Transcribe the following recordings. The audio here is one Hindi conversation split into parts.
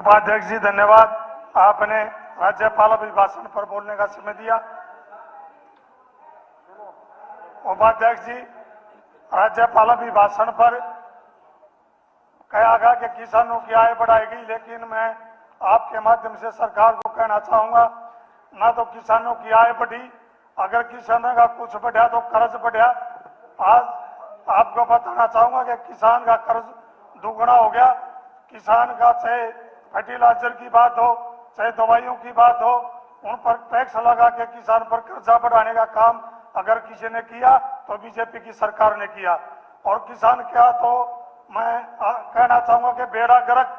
उपाध्यक्ष जी धन्यवाद। आपने राज्यपाल अभिभाषण पर बोलने का समय दिया। उपाध्यक्ष जी, राज्यपाल अभिभाषण पर कहा गया कि किसानों की आय बढ़ाएगी, लेकिन मैं आपके माध्यम से सरकार को कहना चाहूंगा, ना तो किसानों की आय बढ़ी, अगर किसानों का कुछ बढ़ा तो कर्ज बढ़ा। आज आपको बताना चाहूंगा कि किसान का कर्ज दुगना हो गया। किसान का चाहे फर्टिलाइजर की बात हो, चाहे दवाइयों की बात हो, उन पर टैक्स लगा के किसान पर कर्जा बढ़ाने का काम अगर किसी ने किया तो बीजेपी की सरकार ने किया। और किसान क्या, तो मैं कहना चाहूंगा कि बेड़ा गर्क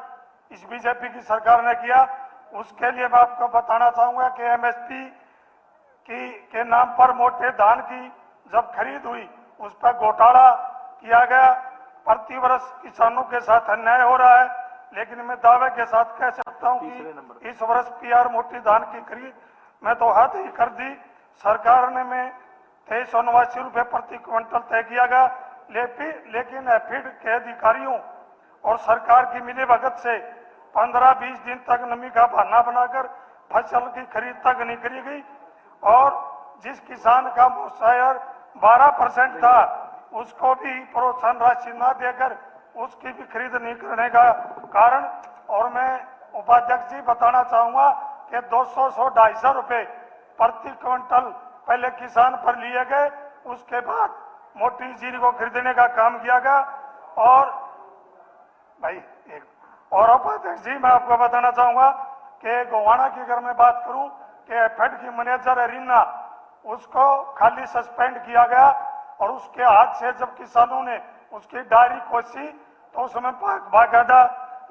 इस बीजेपी की सरकार ने किया। उसके लिए मैं आपको बताना चाहूंगा कि एमएसपी के नाम पर मोटे धान की जब खरीद हुई उस पर घोटाला किया गया। प्रति वर्ष किसानों के साथ अन्याय हो रहा है, लेकिन मैं दावे के साथ कह सकता हूं कि इस वर्ष पीआर मोटी धान की खरीद में तो हद ही कर दी। सरकार ने में 2379 रुपये प्रति क्विंटल तय किया गया, लेकिन एफिड के अधिकारियों और सरकार की मिलीभगत से 15-20 दिन तक नमी का बहाना बनाकर फसल की खरीद तक नहीं करी गई। और जिस किसान का मुआवजा 12% था, उसको भी प्रोत्साहन राशि न देकर उसकी भी खरीद नहीं करने का कारण। और मैं उपाध्यक्ष जी बताना चाहूंगा कि 200-250 रुपये प्रति क्विंटल पहले किसान पर लिए गए, उसके बाद मोटी जीरी को खरीदने का काम किया गया। और उपाध्यक्ष जी मैं आपको बताना चाहूंगा कि गोवाना की अगर मैं बात करूं कि फेड की मैनेजर है रीना, उसको खाली सस्पेंड किया गया। और उसके हाथ से जब किसानों ने उसकी डायरी खोसी तो उसमें बाकायदा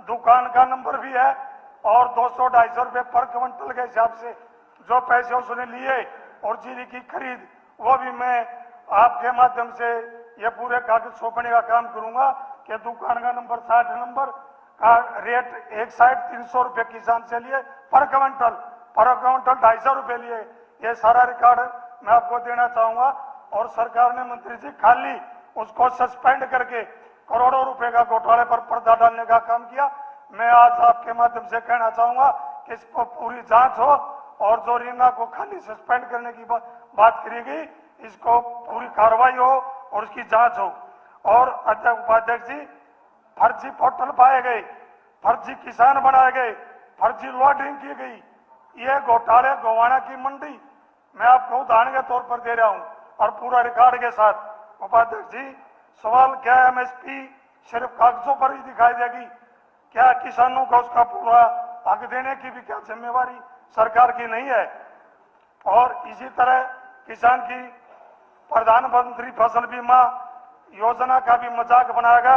दुकान का नंबर भी है और 200-250 रुपये पर क्विंटल के हिसाब से जो पैसे उसने लिए और जीरी की खरीद, वो भी मैं आपके माध्यम से ये पूरे कागज सौंपने का काम करूंगा कि दुकान का नंबर 60 नंबर का रेट एक साइड 300 रुपये किसान से लिए पर क्विंटल 250 रुपये लिए। ये सारा रिकॉर्ड मैं आपको देना चाहूंगा। और सरकार ने मंत्री जी खाली उसको सस्पेंड करके करोड़ों रुपए का घोटाले पर पर्दा डालने का काम किया। मैं आज आपके माध्यम से कहना चाहूंगा कि इस पर पूरी जांच हो और जो रीना को खाली सस्पेंड करने की बात करी गई, इसको पूरी कार्रवाई हो और उसकी जांच हो। और अध्यक्ष उपाध्यक्ष जी, फर्जी पोर्टल पाए गए, फर्जी किसान बनाए गए, फर्जी लॉटिंग की गई, ये घोटाले गोवाना की मंडी मैं आपको उदाहरण के तौर पर दे रहा हूं और पूरा रिकॉर्ड के साथ। उपाध्यक्ष जी, सवाल क्या है, एमएसपी सिर्फ कागजों पर ही दिखाई देगी क्या? किसानों को उसका पूरा हक देने की भी क्या जिम्मेवारी सरकार की नहीं है? और इसी तरह किसान की प्रधानमंत्री फसल बीमा योजना का भी मजाक बनाएगा।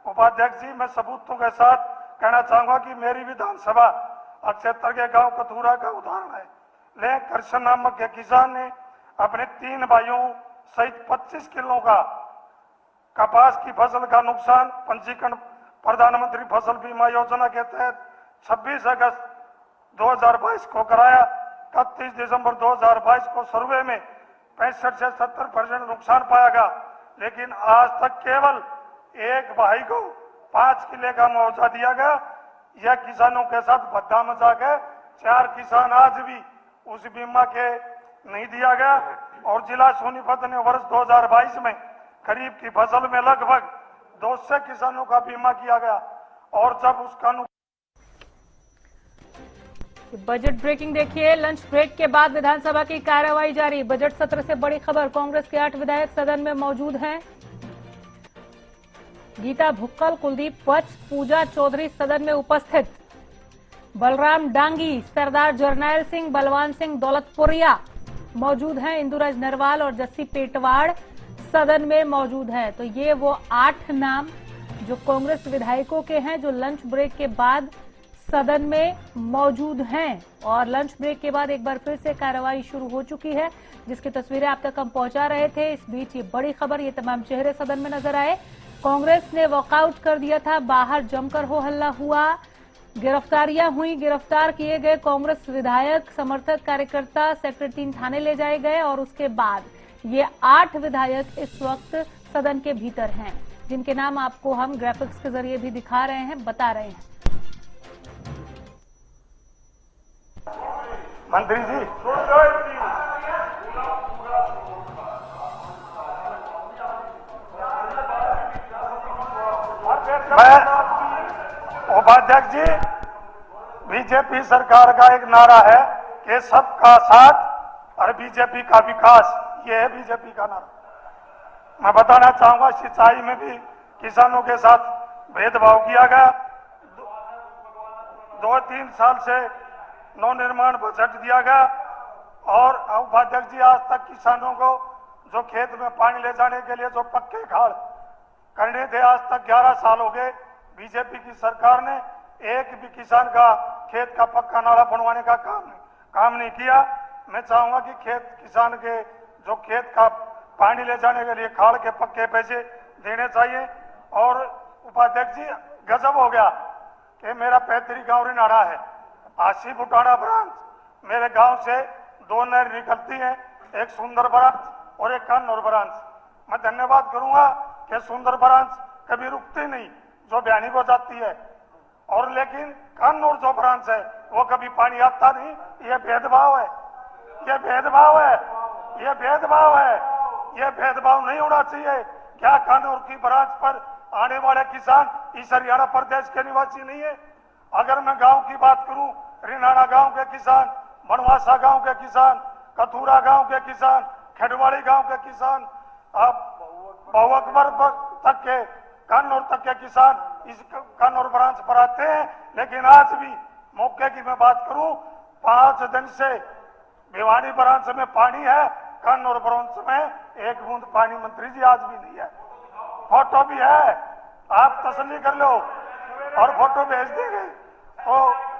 उपाध्यक्ष जी, मैं सबूतों के साथ कहना चाहूंगा कि मेरी विधानसभा अक्षेत्र के गांव कथूरा का उदाहरण है। ले कृष्ण नामक के किसान ने अपने 3 भाइयों सहित 25 किलो का कपास की फसल का नुकसान पंजीकरण प्रधानमंत्री फसल बीमा योजना के तहत 26 अगस्त 2022 को कराया। 31 दिसंबर 2022 को सर्वे में 65 से 70% नुकसान पाया गया, लेकिन आज तक केवल एक भाई को 5 किले का मुआवजा दिया गया। यह किसानों के साथ भद्दा मजाक है। 4 किसान आज भी उस बीमा के नहीं दिया गया। और जिला सोनीपत ने वर्ष 2022 में खरीफ की फसल में लगभग 200 किसानों का बीमा किया गया। और जब उसका बजट ब्रेकिंग देखिए। लंच ब्रेक के बाद विधानसभा की कार्यवाही जारी। बजट सत्र से बड़ी खबर, कांग्रेस के 8 विधायक सदन में मौजूद हैं। गीता भुक्कल, कुलदीप वत्स, पूजा चौधरी सदन में उपस्थित। बलराम डांगी, सरदार जरनैल सिंह, बलवान सिंह दौलतपुरिया मौजूद हैं। इंदुराज नरवाल और जस्सी पेटवाड़ सदन में मौजूद हैं। तो ये वो 8 नाम जो कांग्रेस विधायकों के हैं जो लंच ब्रेक के बाद सदन में मौजूद हैं। और लंच ब्रेक के बाद एक बार फिर से कार्यवाही शुरू हो चुकी है, जिसकी तस्वीरें आप तक हम पहुंचा रहे थे। इस बीच ये बड़ी खबर, ये तमाम चेहरे सदन में नजर आए। कांग्रेस ने वॉकआउट कर दिया था, बाहर जमकर हो हल्ला हुआ, गिरफ्तारियां हुई। गिरफ्तार किए गए कांग्रेस विधायक, समर्थक, कार्यकर्ता सेक्टर 3 थाने ले जाए गए। और उसके बाद ये 8 विधायक इस वक्त सदन के भीतर हैं, जिनके नाम आपको हम ग्राफिक्स के जरिए भी दिखा रहे हैं, बता रहे हैं। मंत्री जी मैं उपाध्यक्ष जी, बीजेपी सरकार का एक नारा है कि सबका साथ और बीजेपी का विकास, ये है बीजेपी का नारा। मैं बताना चाहूंगा सिंचाई में भी किसानों के साथ भेदभाव किया गया। 2-3 साल से नवनिर्माण बजट दिया गया और उपाध्यक्ष जी आज तक किसानों को जो खेत में पानी ले जाने के लिए जो पक्के खाड़ करने थे, आज तक 11 साल हो गए बीजेपी की सरकार ने एक भी किसान का खेत का पक्का नाला बनवाने का काम नहीं किया। मैं चाहूंगा कि किसान के जो खेत का पानी ले जाने के लिए खाड़ के पक्के पैसे देने चाहिए। और उपाध्यक्ष जी गजब हो गया कि मेरा पैतृक गांव रिनाड़ा है, 80 बुटाना ब्रांच, मेरे गांव से 2 नहर निकलती हैं, एक सुंदर ब्रांच और एक कन्नौर ब्रांच। मैं धन्यवाद करूंगा कि सुंदर ब्रांच कभी रुकती नहीं, जो बयानी को जाती है, और लेकिन कन्नौर जो ब्रांच है वो कभी पानी आता नहीं। ये भेदभाव है, ये भेदभाव है, ये भेदभाव है, ये भेदभाव नहीं होना चाहिए। क्या कन्नौर की ब्रांच पर आने वाले किसान इस हरियाणा प्रदेश के निवासी नहीं है? अगर मैं गांव की बात करूं, रिनाड़ा गांव के किसान, बनवासा गांव के किसान, कथूरा गांव के किसान, खेड़वाड़ी गांव के किसान, बहुअकबर तक के, कन्नौर तक के किसान इस कन्नौर ब्रांच पर आते हैं। लेकिन आज भी मौके की मैं बात करूं, 5 दिन से भिवानी ब्रांच में पानी है, कन्नौर ब्रांच में 1 बूंद पानी मंत्री जी आज भी नहीं है। फोटो भी है, आप तसल्ली कर लो और फोटो भेज देंगे। तो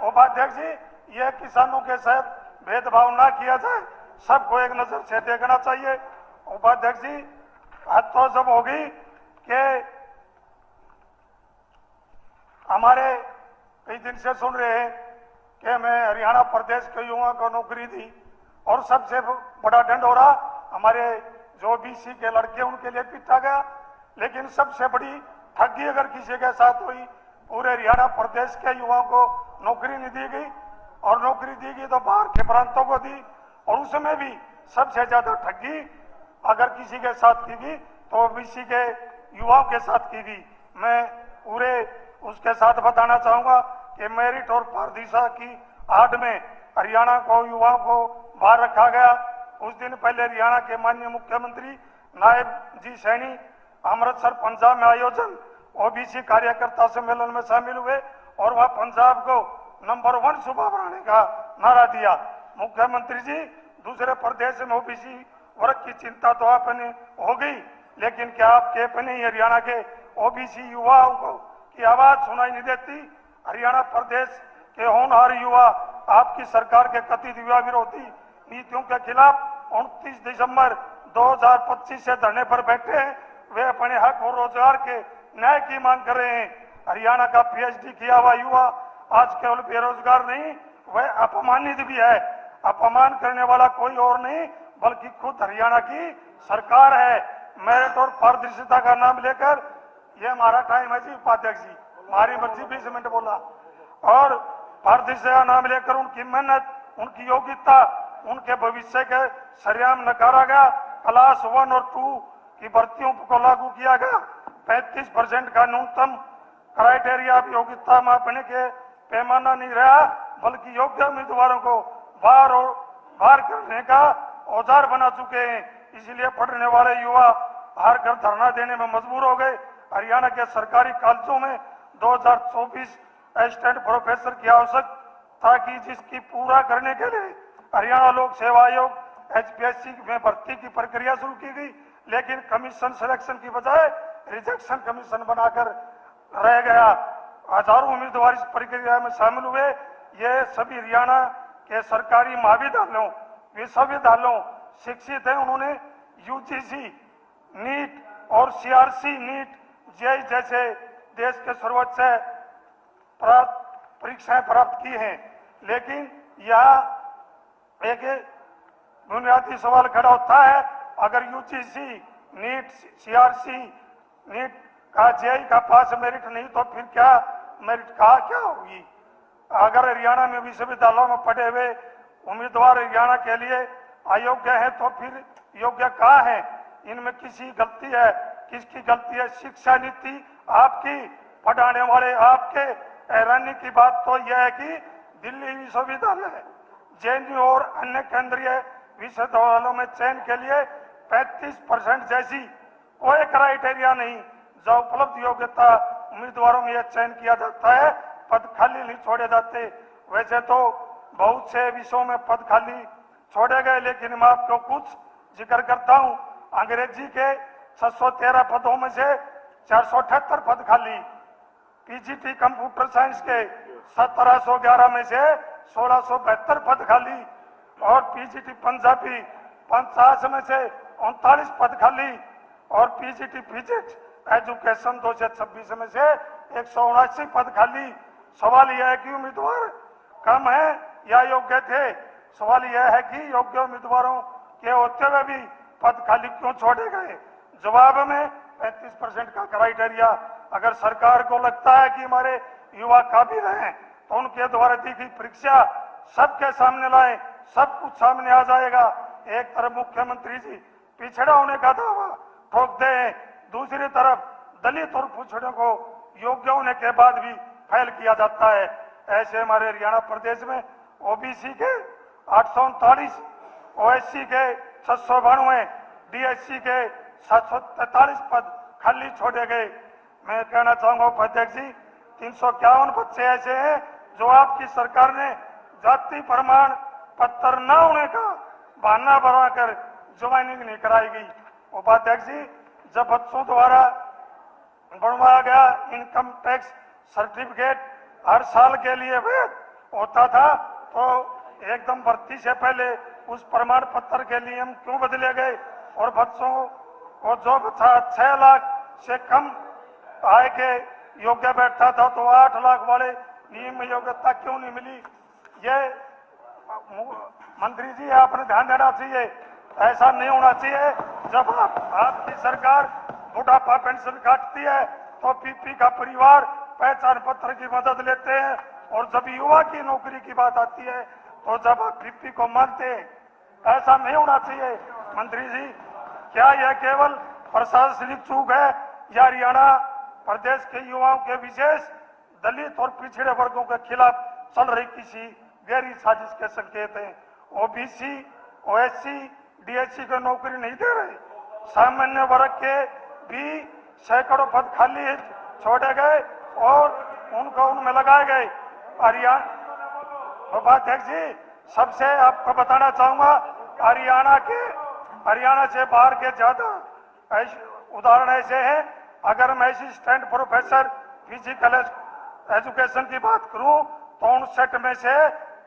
उपाध्यक्ष जी, ये किसानों के साथ भेदभाव ना किया जाए, सबको एक नजर से देखना चाहिए। उपाध्यक्ष जी, हद तो जब होगी कि हमारे कई दिन से सुन रहे हैं कि मैं हरियाणा प्रदेश के युवाओं को नौकरी दी, और सबसे बड़ा दंड हो रहा हमारे जो बीसी के लड़के उनके लिए पीटा गया। लेकिन सबसे बड़ी ठगी अगर किसी के साथ हुई, पूरे हरियाणा प्रदेश के युवाओं को नौकरी नहीं दी गई, और नौकरी दी गई तो बाहर के प्रांतों को दी, और उसमें भी सबसे ज्यादा ठगी अगर किसी के साथ की गई तो बीसी के युवाओं के साथ की गई। मैं पूरे उसके साथ बताना चाहूंगा कि मेरिट और पारदर्शिता की आड़ में हरियाणा को युवाओं को बाहर रखा गया। कुछ दिन पहले हरियाणा के माननीय मुख्यमंत्री नायब जी सैनी अमृतसर पंजाब में आयोजन ओबीसी कार्यकर्ता सम्मेलन में शामिल हुए, और वह पंजाब को नंबर 1 सूबा बनाने का नारा दिया। मुख्यमंत्री जी, दूसरे प्रदेश में ओबीसी वर्ग की चिंता तो आपने हो गई, लेकिन क्या आपके अपने ही हरियाणा के ओबीसी युवाओं को की आवाज सुनाई नहीं देती? हरियाणा प्रदेश के होनहार युवा आपकी सरकार के कथित युवा विरोधी नीतियों के खिलाफ 29 दिसंबर 2025 से धरने पर बैठे हैं। वे अपने हक और रोजगार के न्याय की मांग कर रहे हैं। हरियाणा का पीएचडी किया हुआ युवा आज केवल बेरोजगार नहीं, वह अपमानित भी है। अपमान करने वाला कोई और नहीं बल्कि खुद हरियाणा की सरकार है। मेरिट और पारदर्शिता का नाम लेकर, ये हमारा टाइम है जी उपाध्यक्ष जी, हमारी मर्जी 20 मिनट बोला, और पारदर्शिता नाम लेकर उनकी मेहनत, उनकी योग्यता, उनके भविष्य के सरेआम नकारा गया। क्लास 1 और 2 की भर्तियों को लागू किया गया। 35% का न्यूनतम क्राइटेरिया अब योग्यता मापने के पैमाना नहीं रहा, बल्कि योग्य उम्मीदवारों को बाहर करने का औजार बना चुके हैं। इसलिए पढ़ने वाले युवा हार कर धरना देने में मजबूर हो गए। हरियाणा के सरकारी कॉलेजों में 2024 असिस्टेंट प्रोफेसर की आवश्यकता की, जिसकी पूरा करने के लिए हरियाणा लोक सेवा आयोग HPSC में भर्ती की प्रक्रिया शुरू की गई, लेकिन कमीशन सिलेक्शन की बजाय रिजेक्शन कमीशन बनाकर रह गया। हजारों उम्मीदवार इस प्रक्रिया में शामिल हुए। ये सभी हरियाणा के सरकारी महाविद्यालयों, विश्वविद्यालयों शिक्षित हैं। उन्होंने UGC नीट और CRC नीट जेई जैसे देश के सर्वोच्च परीक्षाएं प्राप्त की हैं, लेकिन यह एक बुनियादी सवाल खड़ा होता है, अगर UGC नीट CRC नीट का जेई का पास मेरिट नहीं तो फिर क्या मेरिट का क्या होगी? अगर हरियाणा में विश्वविद्यालयों में पढ़े हुए उम्मीदवार हरियाणा के लिए अयोग्य है तो फिर योग्य कहाँ है? इनमें किसी गलती है, किसकी गलती है? शिक्षा नीति आपकी, पढ़ाने वाले आपके। हैरानी की बात तो यह है कि दिल्ली विश्वविद्यालय, जेएनयू और अन्य केंद्रीय विश्वविद्यालयों में चयन के लिए 35% जैसी कोई क्राइटेरिया नहीं, जो उपलब्ध योग्यता उम्मीदवारों में यह चयन किया जाता है, पद खाली नहीं छोड़े जाते। वैसे तो बहुत से विषयों में पद खाली छोड़े गए, लेकिन मैं आपको कुछ जिक्र करता हूं। अंग्रेजी के 613 पदों में से 478 पद खाली, पीजीटी कंप्यूटर साइंस के 1711 में से 1672 पद खाली, और पीजीटी पंजाबी 50 में से 39 पद खाली, और पीजीटी फिजिक्स एजुकेशन 226 में से 179 पद खाली। सवाल यह है कि उम्मीदवार कम है या योग्य थे? सवाल यह है कि योग्य उम्मीदवारों के होते हुए भी पद खाली क्यों छोड़े गए? जवाब में 35% का क्राइटेरिया, अगर सरकार को लगता है कि हमारे युवा काबिल हैं तो उनके द्वारा दी गई परीक्षा सबके सामने लाए, सब कुछ सामने आ जाएगा। एक तरफ मुख्यमंत्री जी पिछड़ा होने का दावा ठोकते हैं, दूसरी तरफ दलित और पिछड़ों को योग्य होने के बाद भी फेल किया जाता है। ऐसे हमारे हरियाणा प्रदेश में ओबीसी के 839, ओएससी के 692, डीएससी के 743 पद खाली छोड़े गए। मैं कहना चाहूंगा उपाध्यक्ष जी, 351 बच्चे ऐसे हैं जो आपकी सरकार ने जाति प्रमाण पत्र न होने का बहाना बनाकर ज्वाइनिंग नहीं कराई गई। उपाध्यक्ष जी, जब बच्चों द्वारा बनवाया गया इनकम टैक्स सर्टिफिकेट हर साल के लिए वैध होता था, तो एकदम भर्ती से पहले उस प्रमाण पत्र के नियम क्यों बदले गए? और बच्चों को जो बच्चा 6 लाख से कम आय के योग्य बैठता था तो 8 लाख वाले नियम में योग्यता क्यों नहीं मिली? ये मंत्री जी आपने ध्यान देना चाहिए, ऐसा नहीं होना चाहिए। जब आपकी सरकार बुढ़ापा पेंशन काटती है तो पीपी का परिवार पहचान पत्र की मदद लेते हैं, और जब युवा की नौकरी की बात आती है तो जब आप पीपी को मानते हैं, ऐसा नहीं होना चाहिए। मंत्री जी, क्या यह केवल प्रशासनिक चूक है या हरियाणा प्रदेश के युवाओं के विशेष दलित और पिछड़े वर्गों के खिलाफ चल रही किसी गहरी साजिश के संकेत हैं? ओबीसी, ओएससी, डीएससी को नौकरी नहीं दे रहे, सामान्य वर्ग के भी सैकड़ों पद खाली छोड़े गए और उनको उनमें लगाए गए। उपाध्यक्ष जी, सबसे आपको बताना चाहूंगा, हरियाणा से बाहर के ज्यादा उदाहरण ऐसे हैं। अगर मैं असिस्टेंट प्रोफेसर फिजिकल एजुकेशन की बात करूं तो 59 में से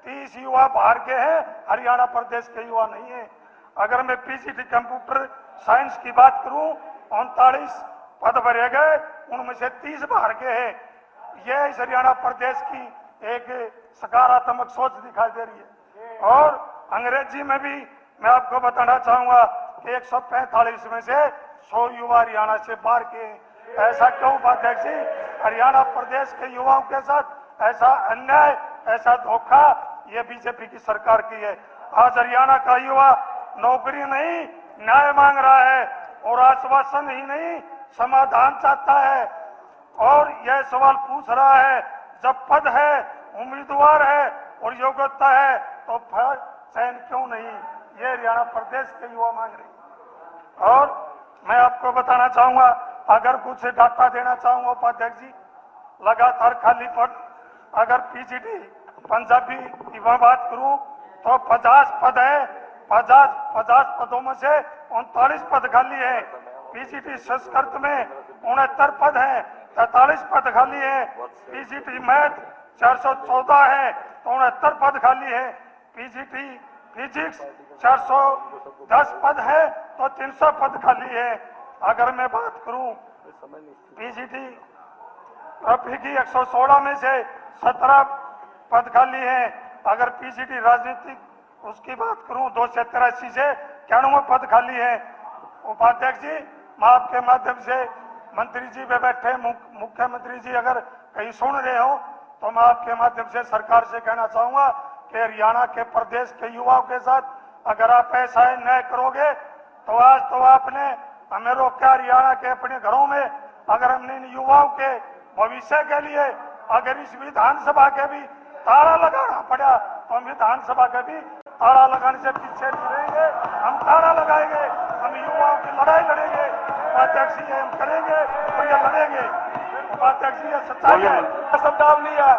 30 युवा बाहर के हैं, हरियाणा प्रदेश के युवा नहीं है। अगर मैं पीजीटी कंप्यूटर साइंस की बात करूं 39 पद भरे गए, उनमें से 30 बाहर के हैं। यह इस हरियाणा प्रदेश की एक सकारात्मक सोच दिखाई दे रही है। और अंग्रेजी में भी मैं आपको बताना चाहूंगा कि 145 में से 100 युवा हरियाणा से बाहर के हैं। ऐसा क्यों उपाध्यक्ष जी? हरियाणा प्रदेश के युवाओं के साथ ऐसा अन्याय, ऐसा धोखा ये बीजेपी की सरकार की है। आज हरियाणा का युवा नौकरी नहीं न्याय मांग रहा है, और आश्वासन ही नहीं समाधान चाहता है, और यह सवाल पूछ रहा है, जब पद है, उम्मीदवार है और योग्यता है तो फिर चयन क्यों नहीं? ये हरियाणा प्रदेश के युवा मांग रहे। और मैं आपको बताना चाहूंगा, अगर कुछ डाटा देना चाहूंगा उपाध्यक्ष जी, लगातार खाली पद, अगर पीजीटी पंजाबी की मैं बात करूं तो 50 पद है, 50 पदों में से 39 पद खाली है। पीजीटी संस्कृत में 69 पद है, 43 पद खाली है। पीजीटी मैथ 414 है तो 69 पद खाली है। पीजीटी फिजिक्स 410 पद है तो 300 पद खाली है। अगर मैं बात करूं पीजीटी की 116 में से 17 पद खाली है। अगर पीजीटी राजनीतिक उसकी बात करूं 283 से 91 पद खाली है। उपाध्यक्ष जी, मैं आपके माध्यम से मंत्री जी पे बैठे मुख्यमंत्री जी अगर कहीं सुन रहे हो तो मैं आपके माध्यम से सरकार से कहना चाहूंगा कि हरियाणा के प्रदेश के युवाओं के साथ अगर आप ऐसा न्याय करोगे तो आज तो आपने हमें रोका हरियाणा के अपने घरों में। अगर हमने इन युवाओं के भविष्य के लिए अगर इस विधानसभा के भी ताला लगाना पड़ा तो हम विधानसभा के भी ताला लगाने से पीछे नहीं रहेंगे। हम ताला लगाएंगे, हम युवाओं की लड़ाई लड़ेंगे। उपाध्यक्ष जी हम करेंगे और ये लड़ेंगे। उपाध्यक्ष जी ये सच्चाई है, शब्दावली नहीं है।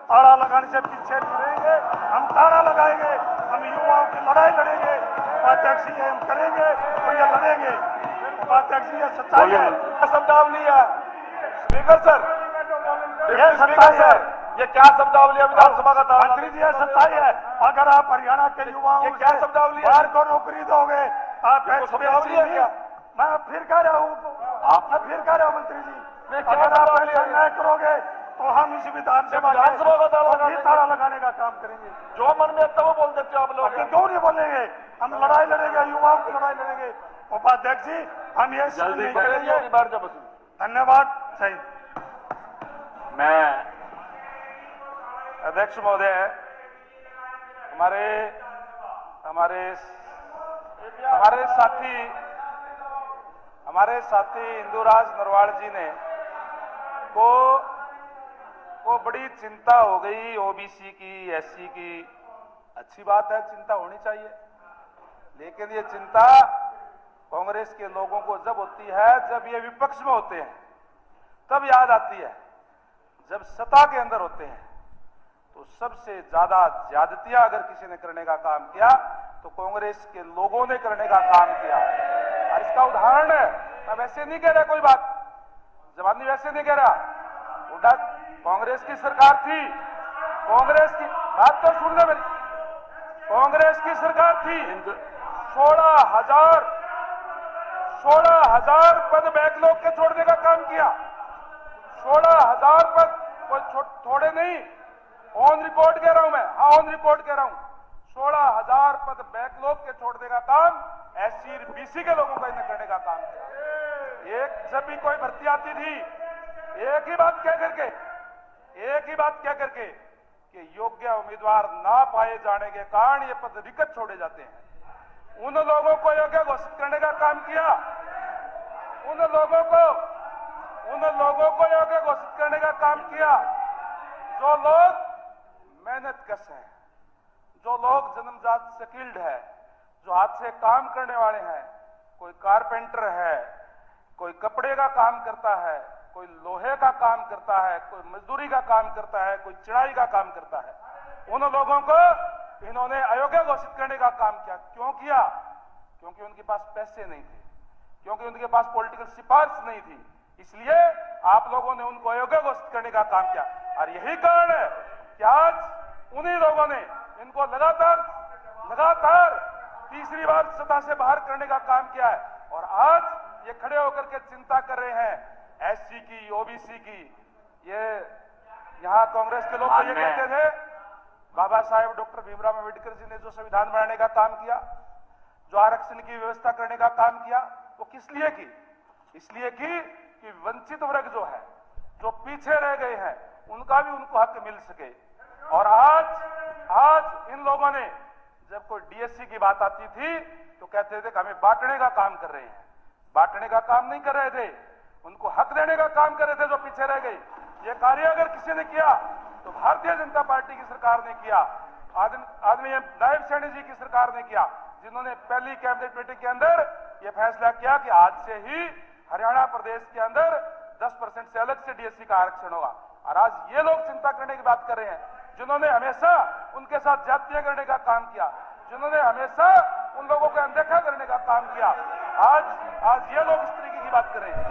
ताला लगाने से पीछे नहीं रहेंगे। हम ताला लगाएंगे, हम युवाओं की लड़ाई लड़ेंगे। उपाध्यक्ष जी हम करेंगे और ये लड़ेंगे। उपाध्यक्ष जी ये सच्चाई है, शब्दावली नहीं है। स्पीकर सर, ये सच्चाई है। ये क्या शब्दावली है विधानसभा का ताला? मंत्री जी ये सच्चाई है। अगर आप हरियाणा के युवाओं ये क्या से शब्दावली है? बाहर को नौकरी दोगे, आप ये शब्दावली है क्या? मैं फिर कह रहा हूँ, मैं फिर कह रहा हूँ मंत्री जी, ये क्या अगर आप शब्दावली ऐसा है? न्याय करोगे तो हम इस विधानसभा विधानसभा का ताला को भी ताला लगाने का काम करेंगे। जो मन में आता है वो बोल देते हो आप लोग। आखिर क्यों नहीं बोलेंगे? हम लड़ाई लड़ेंगे, युवाओं की लड़ाई लड़ेंगे। उपाध्यक्ष जी हम ये जल्दी नहीं करेंगे करेंगे। बार जब धन्यवाद। सही मैं अध्यक्ष महोदय, हमारे साथी इंदुराज नरवाल जी ने को बड़ी चिंता हो गई ओबीसी की, एससी की। अच्छी बात है, चिंता होनी चाहिए, लेकिन ये चिंता कांग्रेस के लोगों को जब होती है जब ये विपक्ष में होते हैं तब याद आती है। जब सत्ता के अंदर होते हैं तो सबसे ज्यादा ज्यादतियां अगर किसी ने करने का काम किया तो कांग्रेस के लोगों ने करने का काम किया। और इसका उदाहरण है, मैं वैसे नहीं कह रहा कोई बात, जवानी वैसे नहीं कह रहा। उड़ा कांग्रेस की सरकार थी, कांग्रेस की बात तो सुन ले मेरी। कांग्रेस की सरकार थी, 16,000 पद बैकलॉग के छोड़ने का काम किया। 16,000 पद, कोई थोड़े नहीं, ऑन रिकॉर्ड कह रहा हूं मैं, हाँ ऑन रिकॉर्ड कह रहा हूं। 16,000 पद बैकलॉग के छोड़ने का काम एससी और बीसी के लोगों का इन्हें करने का काम किया। जब भी कोई भर्ती आती थी, एक ही बात कह करके कि योग्य उम्मीदवार ना पाए जाने के कारण ये पद रिक्त छोड़े जाते हैं। उन लोगों को योग्य घोषित करने का काम किया, उन लोगों को योग्य घोषित करने का काम किया जो लोग मेहनतकश हैं, जो लोग जन्मजात स्किल्ड है, जो हाथ से काम करने वाले हैं। कोई कारपेंटर है, कोई कपड़े का काम करता है, कोई लोहे का काम करता है, कोई मजदूरी का काम करता है, कोई चिड़ाई का काम करता है। उन लोगों को इन्होंने अयोग्य घोषित करने का काम किया। क्यों किया? क्योंकि उनके पास पैसे नहीं थे, क्योंकि उनके पास पॉलिटिकल सिफारिश नहीं थी, इसलिए आप लोगों ने उनको अयोग्य घोषित करने का काम किया। और यही कारण है कि आज उन्हीं लोगों ने इनको लगातार तीसरी बार सत्ता से बाहर करने का काम किया है। और आज ये खड़े होकर के चिंता कर रहे हैं एससी की, ओबीसी की। ये यहां कांग्रेस के लोग तो ये कहते थे बाबा साहेब डॉक्टर भीमराव अम्बेडकर जी ने जो संविधान बनाने का काम किया, जो आरक्षण की व्यवस्था करने का काम किया, वो किस लिए की? इसलिए की कि वंचित वर्ग जो है, जो पीछे रह गए हैं, उनका भी उनको हक मिल सके। और आज इन लोगों ने जब कोई डीएससी की बात आती थी तो कहते थे कि हमें बांटने का काम कर रहे हैं। बांटने का काम नहीं कर रहे थे, उनको हक देने का काम कर रहे थे जो पीछे रह गए। ये कार्य अगर किसी ने किया तो भारतीय जनता पार्टी की सरकार ने किया, आदरणीय नायब सैनी जी की सरकार ने किया, जिन्होंने पहली कैबिनेट मीटिंग के अंदर यह फैसला किया कि आज से ही हरियाणा प्रदेश के अंदर 10% से अलग से डीएससी का आरक्षण होगा। और आज ये लोग चिंता करने की बात कर रहे हैं जिन्होंने हमेशा उनके साथ जातीय करने का काम किया, जिन्होंने हमेशा उन लोगों को अनदेखा करने का काम किया। आज ये लोग इस तरीके की बात कर रहे हैं।